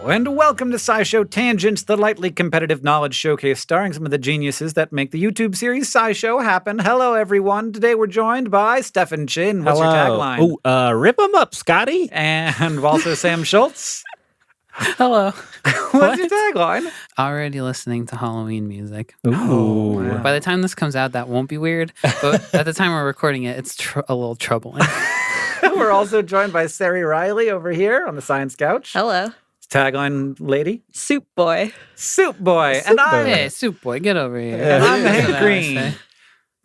and welcome to SciShow Tangents, the lightly competitive knowledge showcase starring some of the geniuses that make the YouTube series SciShow happen. Hello, everyone. Today we're joined by Stefan Chin. What's your tagline? Oh, rip them up, Scotty. And also Sam Schultz. Hello. What's your tagline? Already listening to Halloween music. Ooh. wow. By the time this comes out, that won't be weird. But at the time we're recording it, it's a little troubling. We're also joined by Sari Riley over here on the Science Couch. Hello. Tagline lady. Soup boy. Soup Boy. Soup and Boy. I'm, Hey, Soup Boy, get over here. and I'm That's Hank what I Green. say.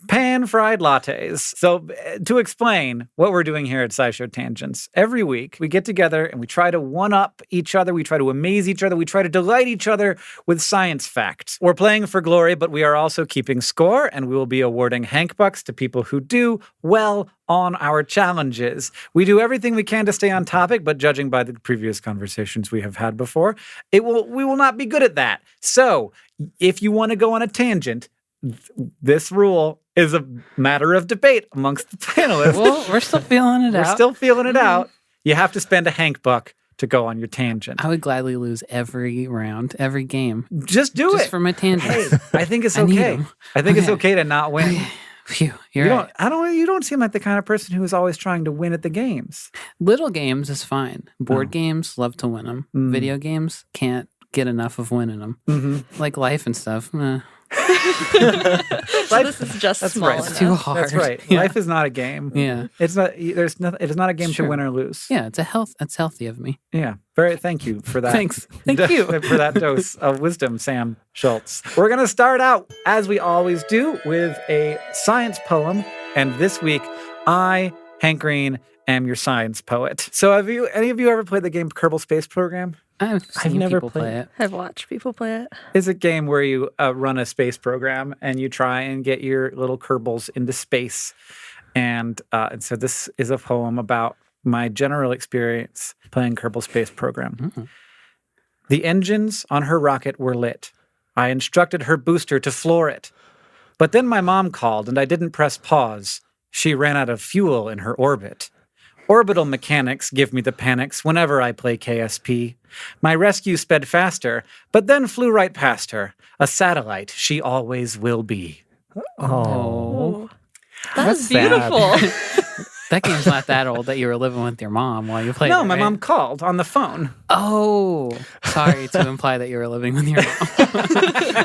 Pan-fried lattes. So to explain what we're doing here at SciShow Tangents, every week we get together and we try to one-up each other, we try to amaze each other, we try to delight each other with science facts. We're playing for glory, but we are also keeping score, and we will be awarding Hank Bucks to people who do well on our challenges. We do everything we can to stay on topic, but judging by the previous conversations we have had before, we will not be good at that. So if you want to go on a tangent, this rule is a matter of debate amongst the panelists. Well, we're still feeling it We're out. still feeling it out. You have to spend a Hank Buck to go on your tangent. I would gladly lose every round, every game, Just do just it. for my tangents. I think it's I need okay. 'em. I think it's Okay. okay to not win. Phew, You you're right. don't seem like the kind of person who is always trying to win at the games. Little games is fine. Board games, love to win them. Mm. Video games, can't get enough of winning them. Mm-hmm. Like life and stuff. So this is just That's small right. enough. It's too hard. That's right. Yeah. Life is not a game. Yeah. It's not. There's nothing. It is not a game Sure. to win or lose. Yeah, it's healthy of me. Yeah. Thank you for that. Thanks. Thank you. for that dose of wisdom, Sam Schultz. We're going to start out, as we always do, with a science poem. And this week, I, Hank Green, am your science poet. So have any of you ever played the game Kerbal Space Program? I've seen never people play played it. I've watched people play it. It's a game where you run a space program and you try and get your little Kerbals into space. And so this is a poem about my general experience playing Kerbal Space Program. Mm-hmm. The engines on her rocket were lit. I instructed her booster to floor it. But then my mom called and I didn't press pause. She ran out of fuel in her orbit. Orbital mechanics give me the panics whenever I play KSP. My rescue sped faster, but then flew right past her. A satellite she always will be. Oh. That's sad. beautiful. That game's not that old that you were living with your mom while you played No, it, my right? mom called on the phone. Oh, sorry to imply that you were living with your mom.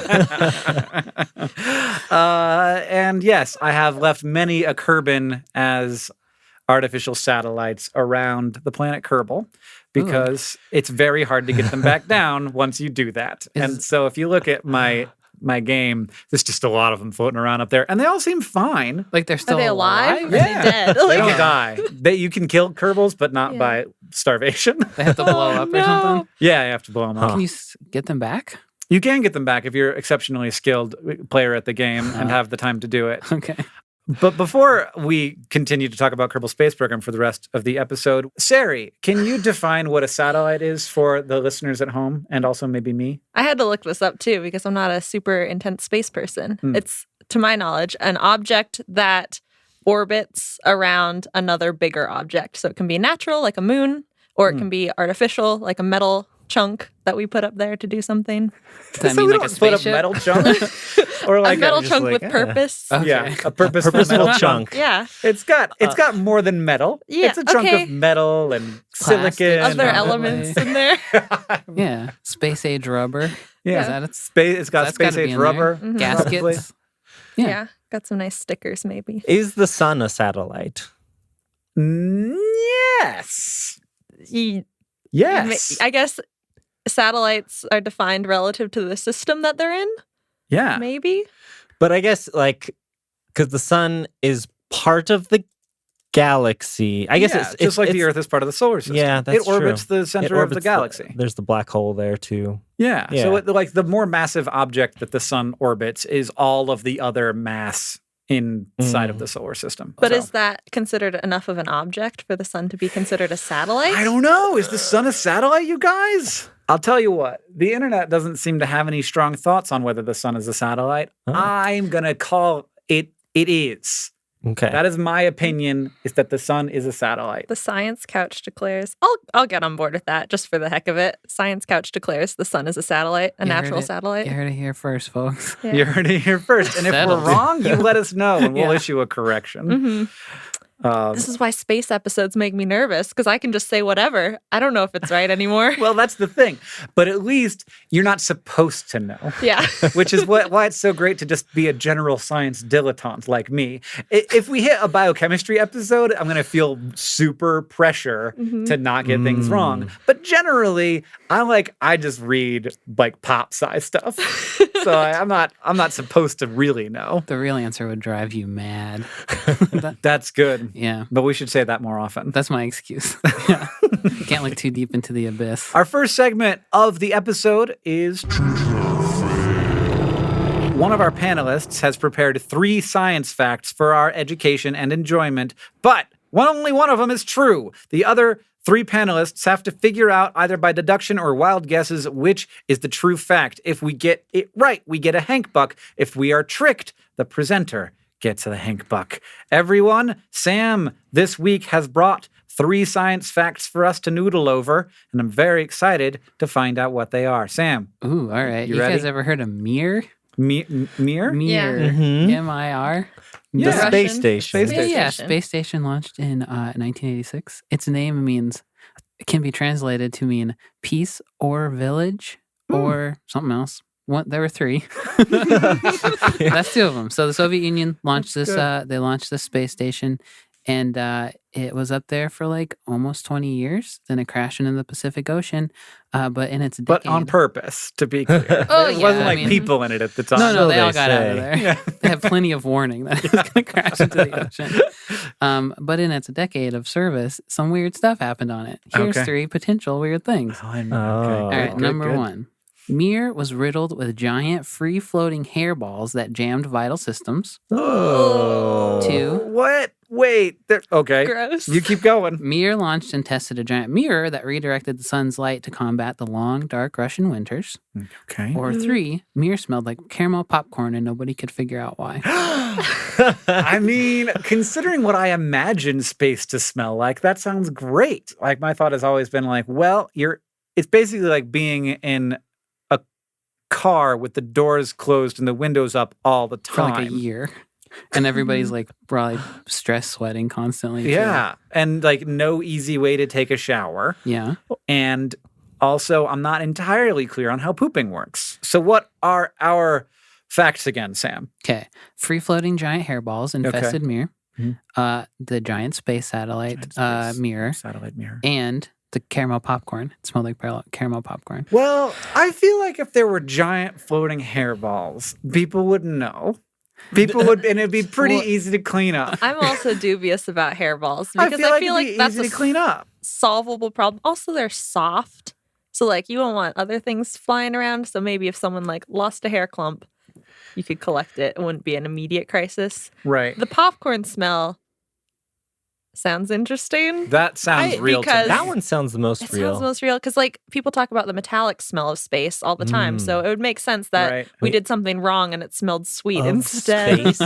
And yes, I have left many a Kerbin as artificial satellites around the planet Kerbal because it's very hard to get them back down once you do that. And so if you look at my game, there's just a lot of them floating around up there, and they all seem fine. Like they're still Are they alive? Or Yeah. are they dead? They Like, don't die. You can kill Kerbals, but not Yeah. by starvation. They have to blow up or something. Yeah, you have to blow them up. Can you get them back? You can get them back if you're exceptionally skilled player at the game and have the time to do it. Okay. But before we continue to talk about Kerbal Space Program for the rest of the episode, Sari, can you define what a satellite is for the listeners at home and also maybe me? I had to look this up too because I'm not a super intense space person. It's, to my knowledge, an object that orbits around another bigger object. So it can be natural, like a moon, or it can be artificial, like a metal chunk that we put up there to do something. Does that So mean we like a don't put spaceship? metal chunk or like a metal just chunk like, with purpose. Okay. yeah, a purposeful metal chunk. Yeah. It's got more than metal. Yeah, It's a chunk okay. of metal and Plastic. silicon. Other Yeah. elements in there. Yeah. Space age rubber. Yeah. Is that Space. It's got That's space gotta be age in there. rubber. Mhm. gaskets? probably. Yeah. Yeah. Got some nice stickers, maybe. Is the sun a satellite? Yes. Yes. I guess satellites are defined relative to the system that they're in, Yeah. maybe. But I guess, like, because the sun is part of the galaxy. I guess Yeah, it's just like the it's- Earth is part of the solar system. Yeah, that's it orbits true. the it center of the orbits galaxy. there's the black hole there too. Yeah. Yeah. So like the more massive object that the sun orbits is all of the other mass inside of the solar system. But So- is that considered enough of an object for the sun to be considered a satellite? I don't know. Is the sun a satellite, you guys? I'll tell you what. The internet doesn't seem to have any strong thoughts on whether the sun is a satellite. Oh. I'm going to call it is. Okay. That is my opinion, is that the sun is a satellite. The Science Couch declares, I'll get on board with that just for the heck of it. Science Couch declares the sun is a satellite, a You heard natural it. satellite. You heard it here first, folks. Yeah. You heard it here first. And if we're Settled. wrong, you let us know and we'll Yeah. issue a correction. Mhm. Um, This is why space episodes make me nervous because I can just say whatever. I don't know if it's right anymore. well, that's the thing. But at least you're not supposed to know. Yeah. Which is why it's so great to just be a general science dilettante like me. If we hit a biochemistry episode, I'm going to feel super pressure to not get things wrong. But generally, I just read like pop sci stuff. So I'm not supposed to really know. The real answer would drive you mad. That's good. Yeah. But we should say that more often. That's my excuse. Yeah. You can't look too deep into the abyss. Our first segment of the episode is one of our panelists has prepared 3 science facts for our education and enjoyment, but only one of them is true. The other 3 panelists have to figure out either by deduction or wild guesses which is the true fact. If we get it right, we get a Hank Buck. If we are tricked, the presenter gets a Hank Buck. Everyone, Sam this week has brought 3 science facts for us to noodle over, and I'm very excited to find out what they are. Sam, Ooh, all right. You You guys ready? ever heard of Mir? Mir? Mir. Mhm. M-I-R. The Yeah. space Russian station. Space Yeah, station. Space Station launched in 1986. Its name it can be translated to mean peace or village or something else. There were 3. That's 2 of them. So the Soviet Union launched this. They launched this space station, and it was up there for like almost 20 years. Then it crashed into the Pacific Ocean. But in its decade, But on purpose, to be clear. Oh, It yeah, wasn't I like mean- people in it at the time. No, So they all they got out of say. there. Yeah. They have plenty of warning that it's going to crash into the ocean. But in its decade of service, some weird stuff happened on it. Here's Okay. 3 potential weird things. Oh, I know. Oh. Okay. All right, Good, number good. 1. Mir was riddled with giant free-floating hairballs that jammed vital systems. Oh. 2. What? Wait. Okay. Gross. You keep going. Mir launched and tested a giant mirror that redirected the sun's light to combat the long, dark Russian winters. Okay. Or 3. Mir smelled like caramel popcorn and nobody could figure out why. I mean, considering what I imagine space to smell like, that sounds great. Like my thought has always been like, well, it's basically like being in a car with the doors closed and the windows up all the For time. like a year. And everybody's like probably stress sweating constantly. too. Yeah. And like no easy way to take a shower. Yeah. And also, I'm not entirely clear on how pooping works. So what are our facts again, Sam? Okay. Free floating giant hairballs infested Mir. Mhm. The giant space satellite Giant space mirror. satellite mirror. And the caramel popcorn. It smelled like caramel popcorn. Well, I feel like if there were giant floating hairballs, people would know. People would, and it'd be pretty Well- easy to clean up. I'm also dubious about hairballs I because feel like, it'd be that's easy a to clean up. solvable problem. Also, they're soft. So like you don't want other things flying around. So maybe if someone like lost a hair clump, you could collect it. It wouldn't be an immediate crisis. Right. The popcorn smell sounds interesting. That sounds real to because- me. That one sounds the most It real. sounds most real because like people talk about the metallic smell of space all the time. So it would make sense that Right. we did something wrong and it smelled sweet Of instead. space.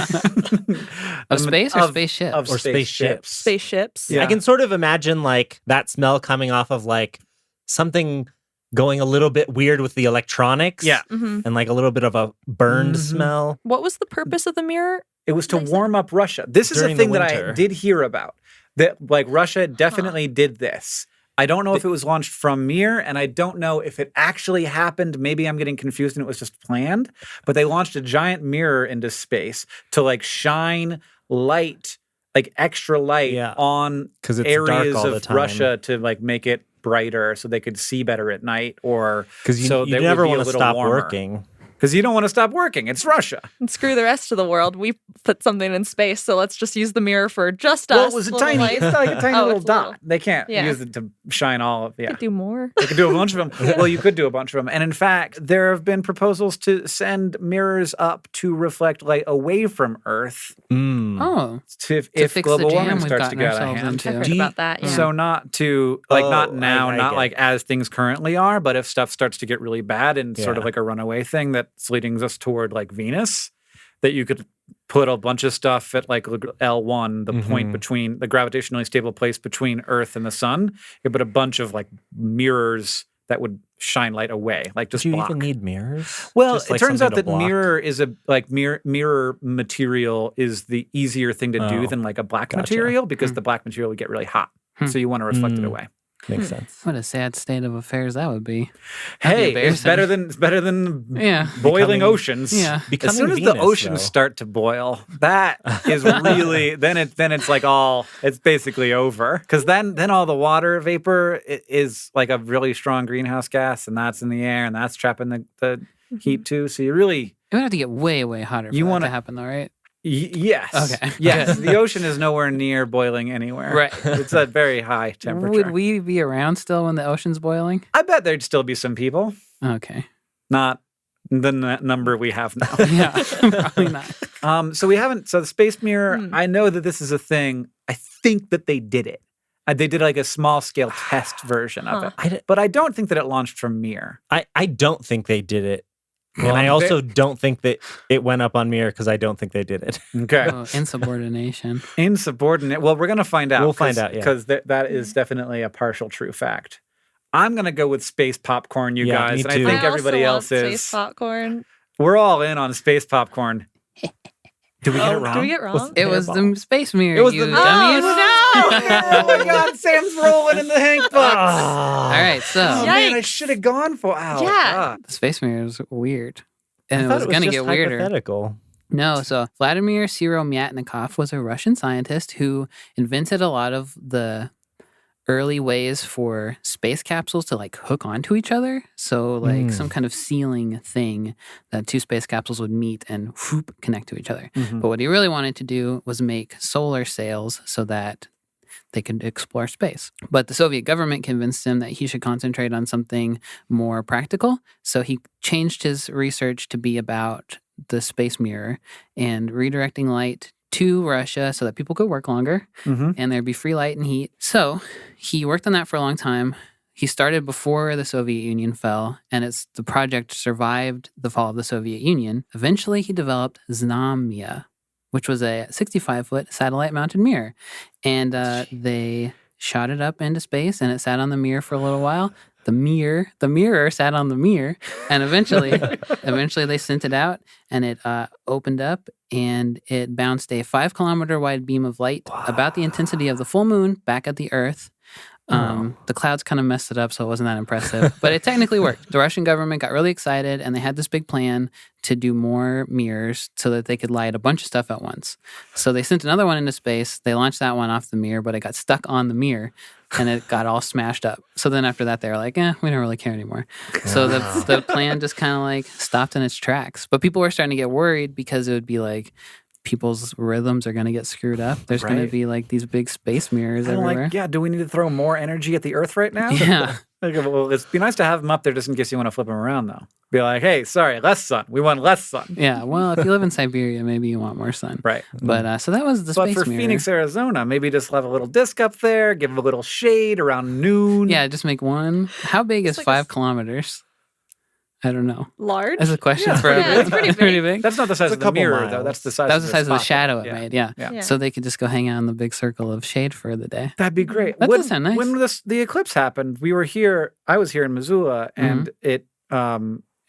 Of space or spaceship? Of Or spaceships. Spaceships. Yeah. I can sort of imagine like that smell coming off of like something going a little bit weird with the electronics. Yeah. hmm And like a little bit of a burned Mhm. smell. What was the purpose of the mirror? It was to Nice. warm up Russia. This is a During the thing that I winter. did hear about. That like Russia definitely did this. I don't know if it was launched from Mir, and I don't know if it actually happened. Maybe I'm getting confused and it was just planned. But they launched a giant mirror into space to like shine light, like extra light Yeah. on 'Cause it's dark areas all the of time. Russia to like make it brighter so they could see better at night, or Because you, so you they would never be a want to little stop warmer. working. Because you don't want to stop working. It's Russia. And screw the rest of the world. We put something in space, so let's just use the mirror for just us. Well, it was a little tiny, light. it's like a tiny Oh, little it's a dot. little- They can't Yeah. use it to shine all of Could do more. They could do a bunch of them. Well, you could do a bunch of them. And in fact, there have been proposals to send mirrors up to reflect light away from Earth Mm. Oh. if fix the global jam warming we've starts to gotten get out of ourselves hand. into. I've heard Do you- about that. Yeah. So not to like not Oh, now, I not get like it. as things currently are, but if stuff starts to get really bad and sort of Yeah. like a runaway thing that's leading us toward like Venus, that you could put a bunch of stuff at like L1, the point between the gravitationally stable place between Earth and the sun. You put a bunch of like mirrors that would shine light away, like just Do you block. even need mirrors? Well, Just, it like, turns something out to that block? mirror is mirror material is the easier thing to do Oh, than like a black gotcha. material because the black material would get really hot. So you want to reflect it away. Makes sense. What a sad state of affairs that would be. Hey, be it's better than Yeah. boiling Becoming- oceans. Yeah. As soon as Becoming the oceans Venus, though. start to boil, that is really then it's like it's basically over because then all the water vapor is like a really strong greenhouse gas and that's in the air and that's trapping the heat too. So you really It would have to get way, way hotter for You that wanna- to happen, though, right? yes, Okay. yes. The ocean is nowhere near boiling anywhere. Right. It's a very high temperature. Would we be around still when the ocean's boiling? I bet there'd still be some people, Okay. not the number we have now. Yeah, probably not. So we haven't. So the space mirror. I know that this is a thing. I think that they did it. They did like a small scale test version of it, but I don't think that it launched from Mir. I don't think they did it. Well, and I I'm also don't think that it went up on Mir because I don't think they did it. Okay, Oh, insubordination. insubordinate. Well, we're gonna find out. We'll find out, yeah. because that is definitely a partial true fact. I'm gonna go with space popcorn, you Yeah, guys, me and too. I think I everybody also else want is. space popcorn. We're all in on space popcorn. Did we get it wrong? Do we get wrong? It was the space mirror, It was you the- dummies. Oh my God, Sam's rolling in the Hank box. All right, so Oh man, I Yikes. should have gone for. Ow, Yeah. God. the space mirror is weird. And I it thought was it going to just get weirder. hypothetical. No, so Vladimir Siromyatnikov was a Russian scientist who invented a lot of the early ways for space capsules to like hook onto each other. So like some kind of sealing thing that two space capsules would meet and whoop, connect to each other. But what he really wanted to do was make solar sails so that they could explore space. But the Soviet government convinced him that he should concentrate on something more practical. So he changed his research to be about the space mirror and redirecting light to Russia so that people could work longer and there'd be free light and heat. So he worked on that for a long time. He started before the Soviet Union fell, and the project survived the fall of the Soviet Union. Eventually, he developed Znamya, which was a 65-foot satellite-mounted mirror. And they shot it up into space, and it sat on the mirror for a little while. The mirror sat on the mirror, and eventually they sent it out, and it opened up, and it bounced a 5-kilometer wide beam of light, about the intensity of the full moon, back at the Earth. The clouds kind of messed it up, so it wasn't that impressive, but it technically worked. The Russian government got really excited, and they had this big plan to do more mirrors so that they could light a bunch of stuff at once. So they sent another one into space. They launched that one off the mirror, but it got stuck on the mirror, and it got all smashed up. So then after that, they were like, we don't really care anymore. So the plan just kind of like stopped in its tracks. But people were starting to get worried because it would be like, people's rhythms are going to get screwed up. There's going to Right. be like these big space mirrors I'm everywhere. like, yeah, do we need to throw more energy at the Earth right now? Yeah. Like, well, it'd be nice to have them up there just in case you want to flip them around, though. Be like, hey, sorry, less sun. We want less sun. Yeah, well, if you live in Siberia, maybe you want more sun. Right. But so that was the But space for mirror. Phoenix, Arizona, maybe just have a little disc up there, give it a little shade around noon. Yeah, just make one. How big is like 5 kilometers? I don't know. Large? That's a question Yeah, for pretty everyone. big. It's pretty big. That's not the size It's a of the couple mirror, miles. though. That's the size That was the size of the spot. shadow it Yeah. made, yeah. Yeah. Yeah. So they could just go hang out in the big circle of shade for the day. That'd be great. That when, does sound nice. When the eclipse happened, we were here. I was here in Missoula, and it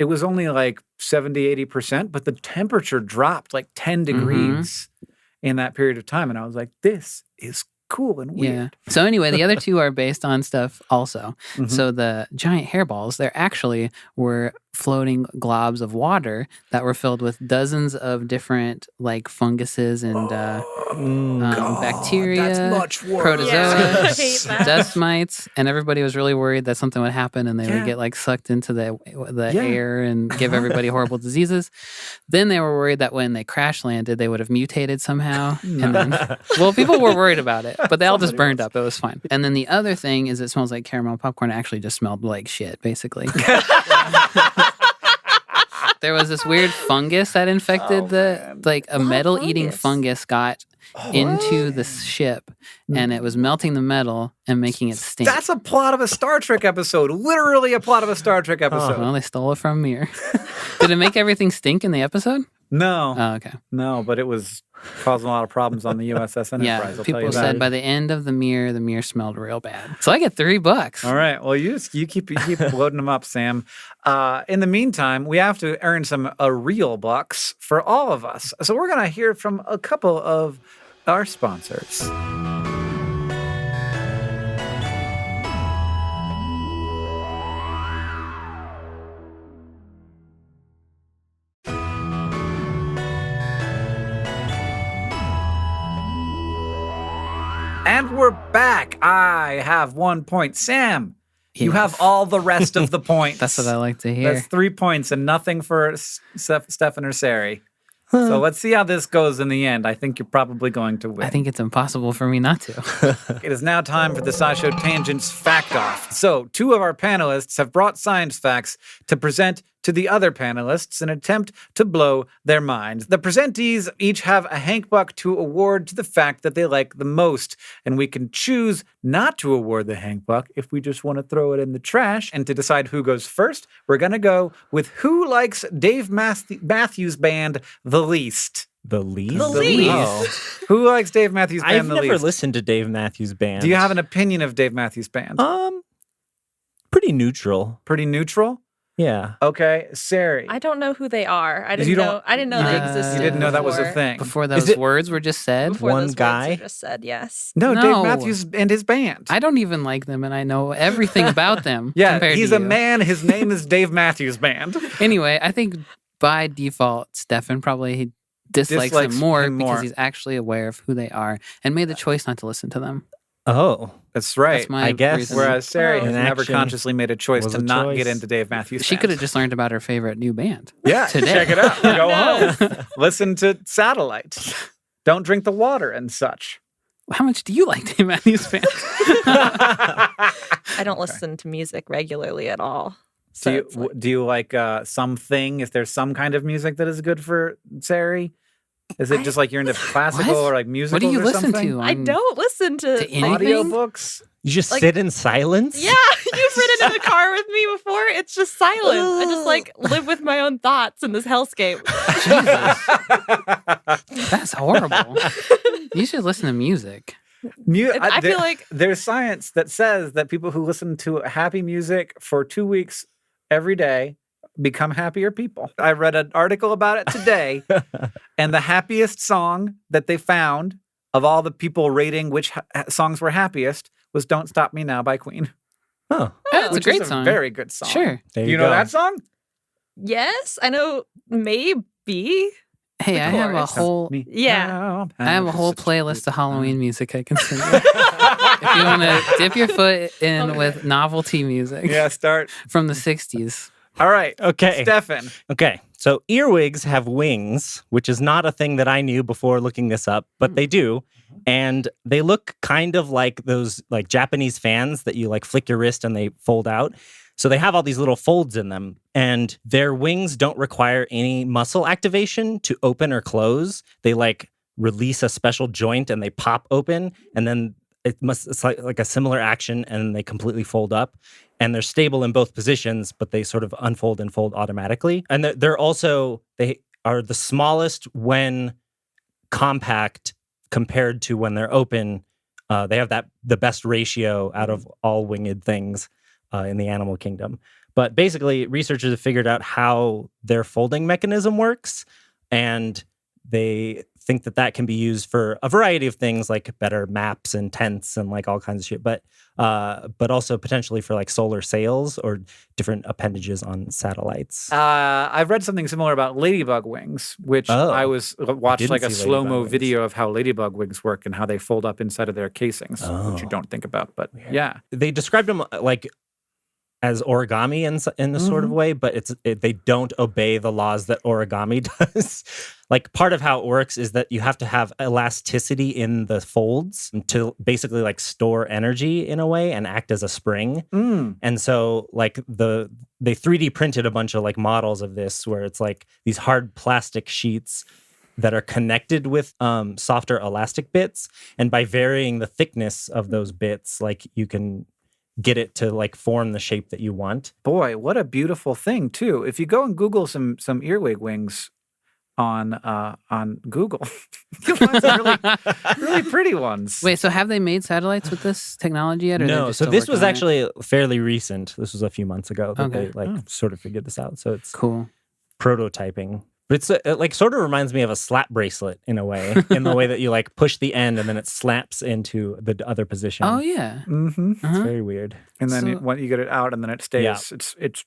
was only like 70-80%, but the temperature dropped like 10 degrees in that period of time, and I was like, "This is cool and weird." Yeah. So anyway, the other two are based on stuff also. Mhm. So the giant hairballs, there actually were floating globs of water that were filled with dozens of different like funguses and bacteria, That's much worse. protozoa, Yeah, I hate that. dust mites, and everybody was really worried that something would happen and they Yeah. would get like sucked into the Yeah. air and give everybody horrible diseases. Then they were worried that when they crash landed, they would have mutated somehow. And then, well, people were worried about it, but they all just burned up. It was fine. And then the other thing is it smells like caramel popcorn. It actually just smelled like shit, basically. There was this weird fungus that infected a metal-eating fungus got into the ship, and it was melting the metal and making it stink. That's a plot of a Star Trek episode. Literally a plot of a Star Trek episode. Well, they stole it from Mir. Did it make everything stink in the episode? No, Oh, okay. no, but it was causing a lot of problems on the USS Enterprise. Yeah, I'll tell you people that. said by the end of the mirror smelled real bad. So I get $3. All right. Well, you keep loading them up, Sam. In the meantime, we have to earn some real bucks for all of us. So we're gonna hear from a couple of our sponsors. And we're back. I have 1 point. Sam, you have all the rest of the points. That's what I like to hear. That's 3 points and nothing for Stefan or Sari. So let's see how this goes in the end. I think you're probably going to win. I think it's impossible for me not to. It is now time for the SciShow Tangents Fact Off. So, 2 of our panelists have brought science facts to present to the other panelists in an attempt to blow their minds. The presentees each have a Hank Buck to award to the fact that they like the most, and we can choose not to award the Hank Buck if we just want to throw it in the trash. And to decide who goes first, we're going to go with who likes Dave Matthews Band the least. The least? The least. Oh. Who likes Dave Matthews Band I've the never least? listened to Dave Matthews Band. Do you have an opinion of Dave Matthews Band? Pretty neutral. Pretty neutral? Yeah. Okay, Sari. I don't know who they are. I You didn't don't- know. I didn't know they existed. You didn't know that was a before- thing. Before Is those it- words were just said. Before One those words guy? were just said, yes. No, No. Dave Matthews and his band. I don't even like them, and I know everything about them. Yeah, compared he's to a you. man. His name is Dave Matthews Band. Anyway, I think by default, Stefan probably dislikes Dislikes them more him more. because he's actually aware of who they are and made the choice not to listen to them. Oh. That's right. That's my I guess. reason. Whereas Sari Oh. has never Inaction consciously made a choice was to a not choice. get into Dave Matthews She Band. could have just learned about her favorite new band. Yeah, today. check it out. Go home. Listen to Satellite. Don't drink the water and such. How much do you like Dave Matthews Band? I don't listen to music regularly at all. So it's like- Do you like something? Is there some kind of music that is good for Sari? Is it just like you're into classical What? or like musicals What do you or listen something? to? I don't listen to, to anything? Audiobooks? You just Like- sit in silence? Yeah, you've ridden in the car with me before. It's just silent. I just like live with my own thoughts in this hellscape. That's horrible. You should listen to music. I feel like There's science that says that people who listen to happy music for 2 weeks every day become happier people. I read an article about it today, and the happiest song that they found of all the people rating which songs were happiest was "Don't Stop Me Now" by Queen. Oh. Yeah, it's a which great is song. very good song. Sure. There Do you go. know that song? yes, I know maybe. Hey, I have a chorus. whole Yeah. I have a whole playlist of Halloween music I can sing. If you want to dip your foot in with novelty music Yeah, start. from the 60s. All right. Okay. Stefan. Okay. So earwigs have wings, which is not a thing that I knew before looking this up, but they do. And they look kind of like those like Japanese fans that you like flick your wrist and they fold out. So they have all these little folds in them, and their wings don't require any muscle activation to open or close. They like release a special joint and they pop open, and then it's like a similar action, and they completely fold up. And they're stable in both positions, but they sort of unfold and fold automatically. And they are the smallest when compact compared to when they're open. They have the best ratio out of all winged things in the animal kingdom. But basically, researchers have figured out how their folding mechanism works, and they think that can be used for a variety of things, like better maps and tents and like all kinds of shit. But also potentially for like solar sails or different appendages on satellites. I've read something similar about ladybug wings, which Oh. I watched Didn't like a see slow-mo ladybug wings. video of how ladybug wings work and how they fold up inside of their casings, which you Oh. don't think about. But yeah. They described them like as origami in the sort of way, but they don't obey the laws that origami does. Like part of how it works is that you have to have elasticity in the folds to basically like store energy in a way and act as a spring. And so like they 3D printed a bunch of like models of this where it's like these hard plastic sheets that are connected with softer elastic bits. And by varying the thickness of those bits, like you can get it to like form the shape that you want. Boy, what a beautiful thing too. If you go and Google some earwig wings, on Google. You'll find some really pretty ones. Wait, so have they made satellites with this technology yet? Or they're No, just so still this working was on it? actually fairly recent. This was a few months ago that Okay. they sort of figured this out. So it's Cool. prototyping. But it's it like sort of reminds me of a slap bracelet in a way, in the way that you like push the end and then it slaps into the other position. Oh yeah. Mm-hmm. It's Uh-huh. very weird. And then So- when you get it out, and then it stays. Yeah. It's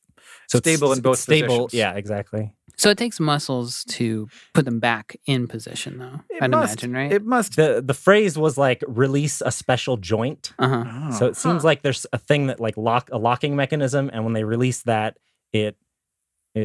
So stable in both stable. positions. Yeah, exactly. So it takes muscles to put them back in position, though. It I'd must, imagine, right? It must. The phrase was like release a special joint. Uh-huh. Oh. So it seems like there's a thing that like a locking mechanism, and when they release that, it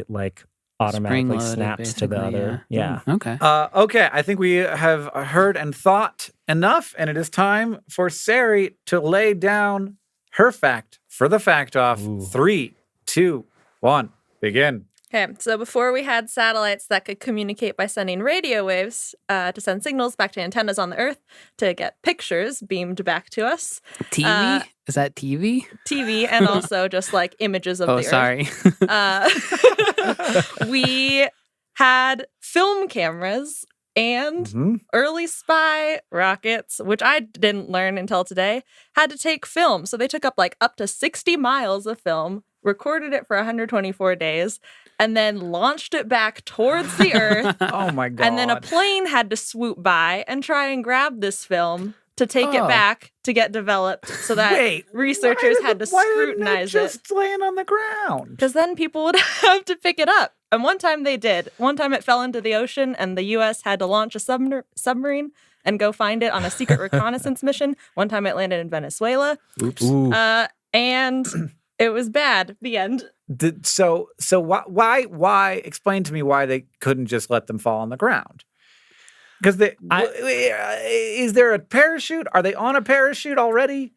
like automatically Spring-loaded, snaps to the basically, other. Yeah. Okay. Okay, I think we have heard and thought enough, and it is time for Sari to lay down her fact for the fact off. Ooh. 3, 2, 1, begin. Okay, so before we had satellites that could communicate by sending radio waves to send signals back to antennas on the Earth to get pictures beamed back to us, TV? Is that TV? TV, and also just like images of Oh, the sorry. Earth. We had film cameras and Mhm. early spy rockets, which I didn't learn until today, had to take film. So they took up to 60 miles of film, recorded it for 124 days, and then launched it back towards the Earth. Oh my god! And then a plane had to swoop by and try and grab this film to take it Oh. back to get developed so that Wait, researchers had to why didn't scrutinize it. just laying on the ground. Because then people would have to pick it up. And one time they did. One time it fell into the ocean and the U.S. had to launch a submarine and go find it on a secret reconnaissance mission. One time it landed in Venezuela. Oops. Ooh. And it was bad. The end. So why? Explain to me why they couldn't just let them fall on the ground. Because is there a parachute? Are they on a parachute already?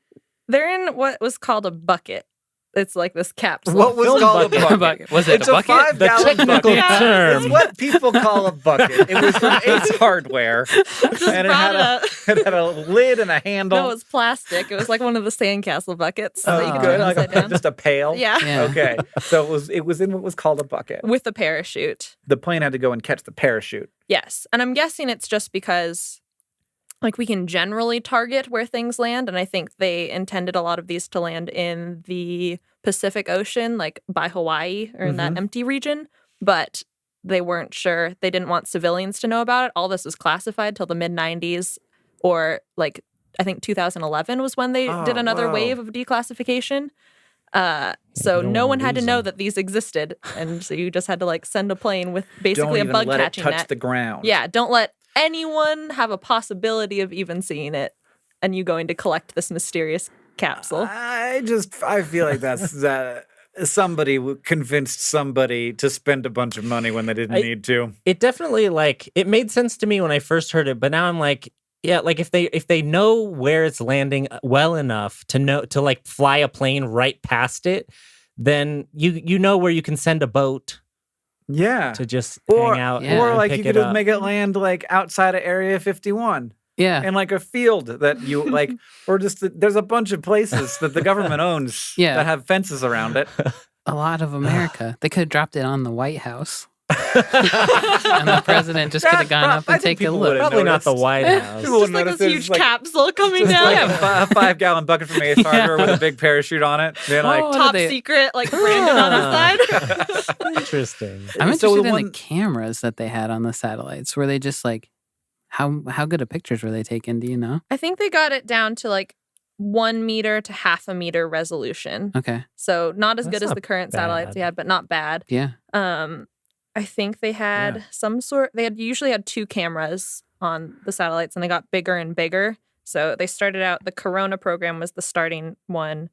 They're in what was called a bucket. It's like this capsule. What was Film called bucket. a bucket? Was it It's a a bucket? 5-gallon The technical bucket. term. It's what people call a bucket. It was from Ace Hardware, and it brought had a lid and a handle. No, it was plastic. It was like one of the sandcastle buckets that you could good. turn Like upside down. just a pail. Yeah. Yeah. Okay. So it was in what was called a bucket. With a parachute. The plane had to go and catch the parachute. Yes. And I'm guessing it's just because we can generally target where things land. And I think they intended a lot of these to land in the Pacific Ocean, like by Hawaii or in that empty region. But they weren't sure. They didn't want civilians to know about it. All this was classified till the mid-90s or I think 2011 was when they did another whoa. wave of declassification. So don't no wanna one had to lose know them. that these existed. And so you just had to send a plane with basically Don't a even bug let it catching touch net. the ground. Yeah, don't let anyone have a possibility of even seeing it and you going to collect this mysterious capsule. I feel like that's somebody convinced somebody to spend a bunch of money when they didn't need to. It definitely it made sense to me when I first heard it, but now I'm like, yeah, if they know where it's landing well enough to know to fly a plane right past it, then you know where you can send a boat Yeah. to just Or, hang out Yeah. or and like pick you it could just up. make it land outside of Area 51 Yeah. in a field that you or just there's a bunch of places that the government owns Yeah. that have fences around it. A lot of America. They could have dropped it on the White House. And the president just could have gone up I and think taken a people look. would've Probably not the noticed. White House. People Just wouldn't this notice. huge capsule coming Just down. a 5-gallon bucket from Ace Hardware with a big parachute on it. They're like, Oh, Top they- secret, branded on the side. Interesting. I'm So interested the in one- the cameras that they had on the satellites. Were they just how good of pictures were they taking? Do you know? I think they got it down to 1 meter to half a meter resolution. Okay. So not as That's good as not the current satellites bad. we had, but not bad. Yeah. I think they had usually had 2 cameras on the satellites and they got bigger and bigger. So they started out, the Corona program was the starting one,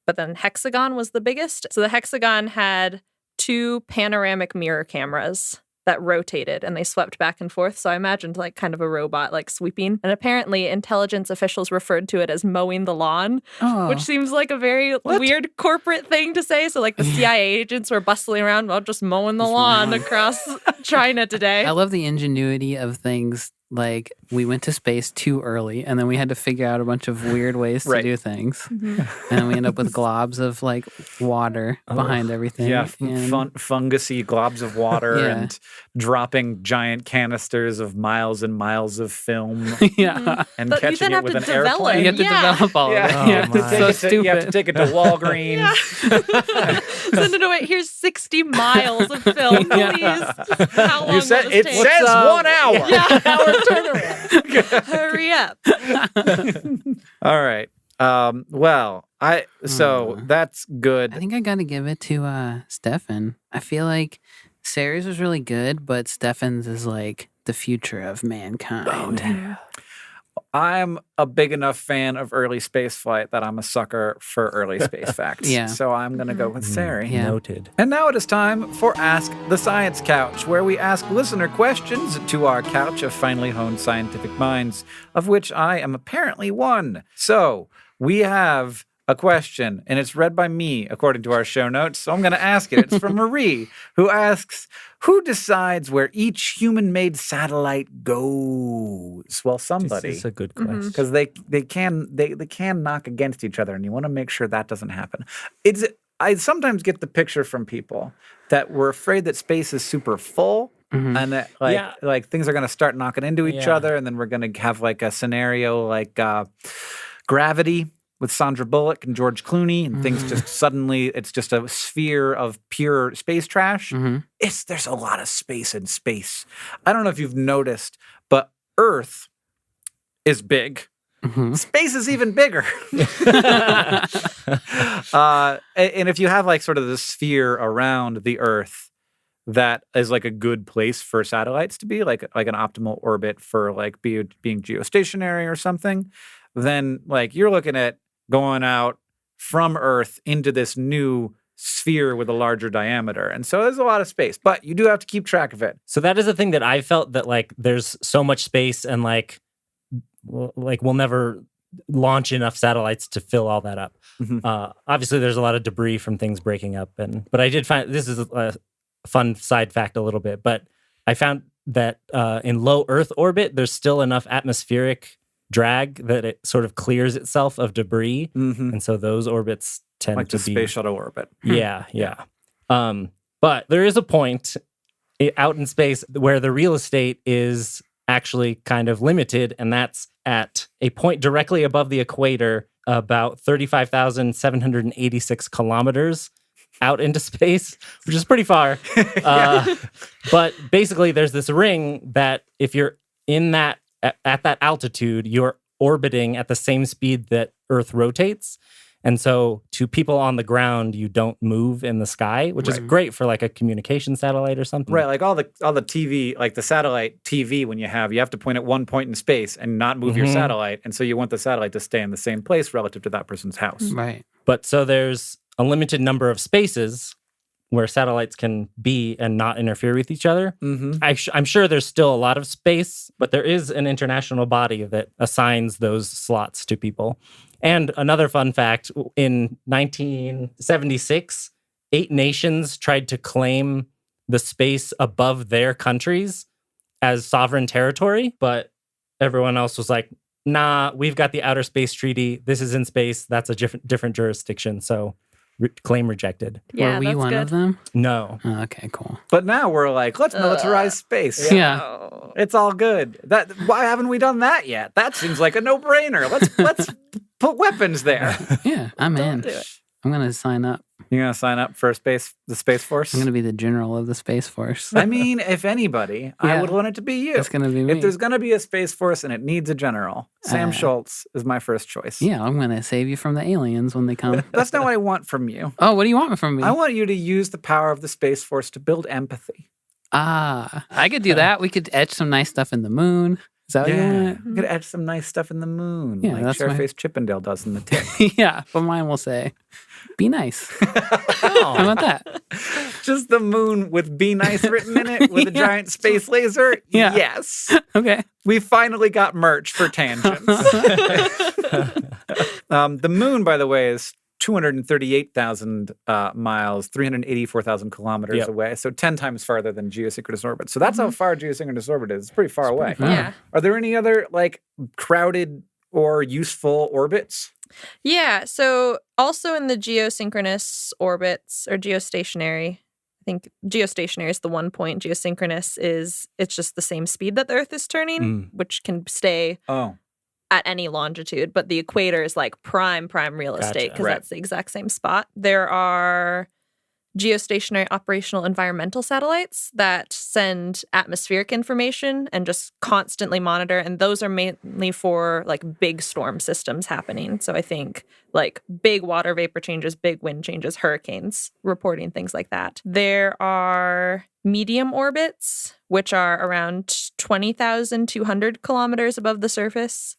but then Hexagon was the biggest. So the Hexagon had 2 panoramic mirror cameras that rotated and they swept back and forth. So I imagined kind of a robot sweeping. And apparently intelligence officials referred to it as mowing the lawn, Oh. which seems like a very weird corporate thing to say. So the CIA agents were bustling around while just mowing the lawn across China today. I love the ingenuity of things like we went to space too early, and then we had to figure out a bunch of weird ways to Right. do things, and then we end up with globs of like water behind everything. Yeah, and fungusy globs of water Yeah. and dropping giant canisters of miles and miles of film yeah, and But you catching then it have with to an develop airplane. you have to Yeah. develop all Yeah. of it. Oh, Yeah, my. it's so stupid. You have to take it to Walgreens. Yeah. Send it away. Here's 60 miles of film, Yeah. please. How long You said will it this take? says up? 1 hour. Yeah. Hour turnaround. Hurry up. All right. Well, so that's I good. think I got to give it to Stefan. I feel like Sarah's was really good, but Stefan's is like the future of mankind. I'm a big enough fan of early space flight that I'm a sucker for early space facts. Yeah. So I'm going to go with Sari. Yeah. Noted. And now it is time for Ask the Science Couch, where we ask listener questions to our couch of finely honed scientific minds, of which I am apparently one. So we have a question, and it's read by me, according to our show notes. So I'm going to ask it. It's from Marie, who asks, who decides where each human-made satellite goes? Well, somebody. This is a good question. Because they can knock against each other, and you want to make sure that doesn't happen. I sometimes get the picture from people that we're afraid that space is super full, and that like things are going to start knocking into each Yeah. other, and then we're going to have like a scenario like Gravity with Sandra Bullock and George Clooney, and things just suddenly it's just a sphere of pure space trash. There's a lot of space in space. I don't know if you've noticed, but Earth is big. Space is even bigger. And if you have like sort of the sphere around the Earth, that is like a good place for satellites to be, like an optimal orbit for like being geostationary or something, then like you're looking at going out from Earth into this new sphere with a larger diameter. And so there's a lot of space, but you do have to keep track of it. So that is the thing that I felt, that like there's so much space, and like we'll never launch enough satellites to fill all that up. Obviously, there's a lot of debris from things breaking up, but I did find, this is a fun side fact a little bit, but I found that in low Earth orbit, there's still enough atmospheric drag that it sort of clears itself of debris, and so those orbits tend Like to the be space shuttle orbit. Yeah. But there is a point out in space where the real estate is actually kind of limited, and that's at a point directly above the equator, about 35,786 kilometers out into space, which is pretty far. But basically, there's this ring that if you're in that at that altitude, you're orbiting at the same speed that Earth rotates. And so to people on the ground, you don't move in the sky, which is great for like a communication satellite or something. Right, like all the TV, like the satellite TV, when you have to point at one point in space and not move your satellite, and so you want the satellite to stay in the same place relative to that person's house. Right. But so there's a limited number of spaces where satellites can be and not interfere with each other. I'm sure there's still a lot of space, but there is an international body that assigns those slots to people. And another fun fact, in 1976, 8 nations tried to claim the space above their countries as sovereign territory, but everyone else was like, nah, we've got the Outer Space Treaty. This is in space. That's a different jurisdiction. So claim rejected. Yeah, Were we that's one good. of them? No. Oh, okay, cool. But now we're like, let's militarize space. Yeah. Oh. It's all good. Why haven't we done that yet? That seems like a no-brainer. Let's put weapons there. Yeah, I'm in. do it. I'm going to sign up. You're gonna sign up for the Space Force? I'm going to be the general of the Space Force. I mean, if anybody, I Yeah. would want it to be you. It's going to be me. If there's gonna be a Space Force and it needs a general, Sam Schultz is my first choice. Yeah, I'm going to save you from the aliens when they come. That's not what I want from you. Oh, what do you want from me? I want you to use the power of the Space Force to build empathy. I could do that. We could etch some nice stuff in the moon. Is that what you want? I'm gonna etch some nice stuff in the moon, Yeah, like that's my- Chairface Chippendale does in the tip. Yeah, but mine will say, be nice. How about that? Just the moon with "Be Nice" written in it with a Yeah. giant space laser. Yeah. Yes. Okay. We finally got merch for tangents. The moon, by the way, is 238,000 miles, 384,000 kilometers Yep. away. So 10 times farther than geosynchronous orbit. So that's how far geosynchronous orbit is. It's pretty far away. far. Yeah. Are there any other like crowded or useful orbits? Yeah. So also in the geosynchronous orbits or geostationary, I think geostationary is the one point. Geosynchronous is it's just the same speed that the Earth is turning, which can stay Oh, at any longitude. But the equator is like prime real estate Gotcha. because Right. that's the exact same spot. There are geostationary operational environmental satellites that send atmospheric information and just constantly monitor. And those are mainly for like big storm systems happening. So I think like big water vapor changes, big wind changes, hurricanes, reporting things like that. There are medium orbits, which are around 20,200 kilometers above the surface.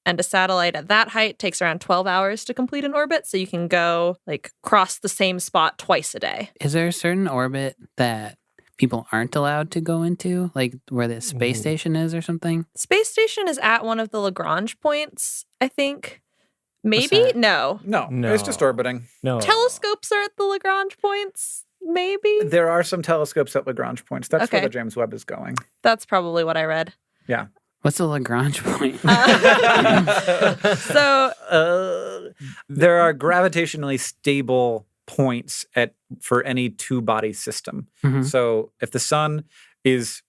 And a satellite at that height takes around 12 hours to complete an orbit. So you can go like cross the same spot twice a day. Is there a certain orbit that people aren't allowed to go into, like where the space station is or something? Space station is at one of the Lagrange points, I think. Maybe? that? No. no, No. it's just orbiting. No. Telescopes are at the Lagrange points. Maybe? There are some telescopes at Lagrange points. That's where Okay. the James Webb is going. That's probably what I read. Yeah. What's the Lagrange point? So There are gravitationally stable points for any two-body system. Mhm. So if the sun is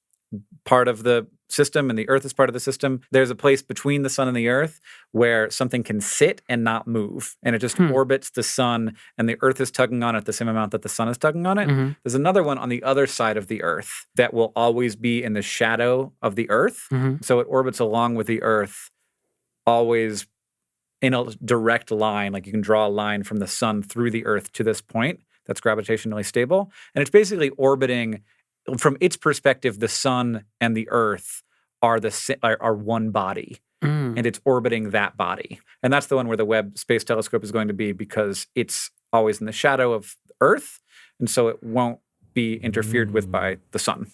part of the system and the Earth is part of the system, there's a place between the sun and the Earth where something can sit and not move. And it just orbits the sun, and the Earth is tugging on it the same amount that the sun is tugging on it. Mhm. There's another one on the other side of the Earth that will always be in the shadow of the Earth. Mhm. So it orbits along with the Earth, always in a direct line. Like you can draw a line from the sun through the Earth to this point that's gravitationally stable. And it's basically orbiting, from its perspective, the sun and the Earth are one body. Mm. And it's orbiting that body. And that's the one where the Webb Space Telescope is going to be, because it's always in the shadow of Earth. And so it won't be interfered with by the sun.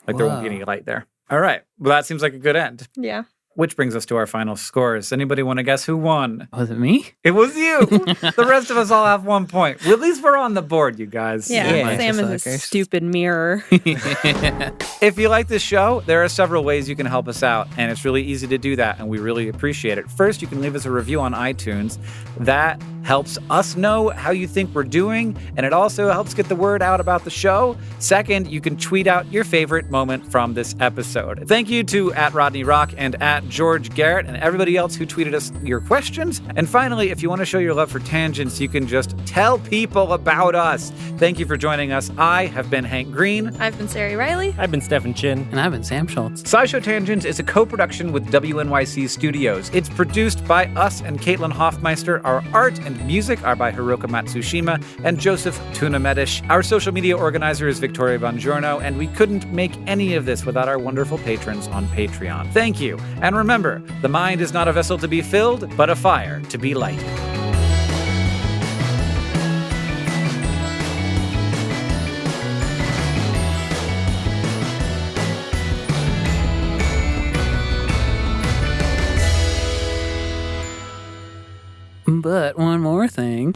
Like there won't be Whoa. any light there. All right. Well, that seems like a good end. yeah. Which brings us to our final scores. Anybody want to guess who won? Was it me? It was you. The rest of us all have 1 point. Well, at least we're on the board, you guys. Yeah. Yeah. Sam is a Suckers. stupid mirror. If you like this show, there are several ways you can help us out, and it's really easy to do that, and we really appreciate it. First, you can leave us a review on iTunes. That helps us know how you think we're doing, and it also helps get the word out about the show. Second, you can tweet out your favorite moment from this episode. Thank you to @RodneyRock and @George Garrett and everybody else who tweeted us your questions. And finally, if you want to show your love for tangents, you can just tell people about us. Thank you for joining us. I have been Hank Green. I've been Sari Riley. I've been Stephen Chin. And I've been Sam Schultz. SciShow Tangents is a co-production with WNYC Studios. It's produced by us and Caitlin Hoffmeister. Our art and music are by Hiroka Matsushima and Joseph Tunamedish. Our social media organizer is Victoria Bongiorno, and we couldn't make any of this without our wonderful patrons on Patreon. Thank you. And remember, the mind is not a vessel to be filled, but a fire to be lighted. But one more thing.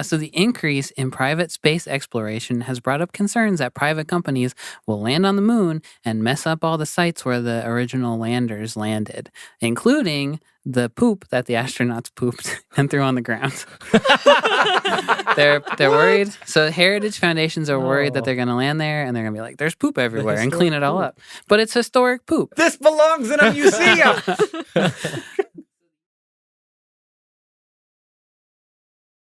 So the increase in private space exploration has brought up concerns that private companies will land on the moon and mess up all the sites where the original landers landed, including the poop that the astronauts pooped and threw on the ground. They're worried. So heritage foundations are worried that they're going to land there and they're going to be like, there's poop everywhere and clean it all up. But it's historic poop. This belongs in a museum.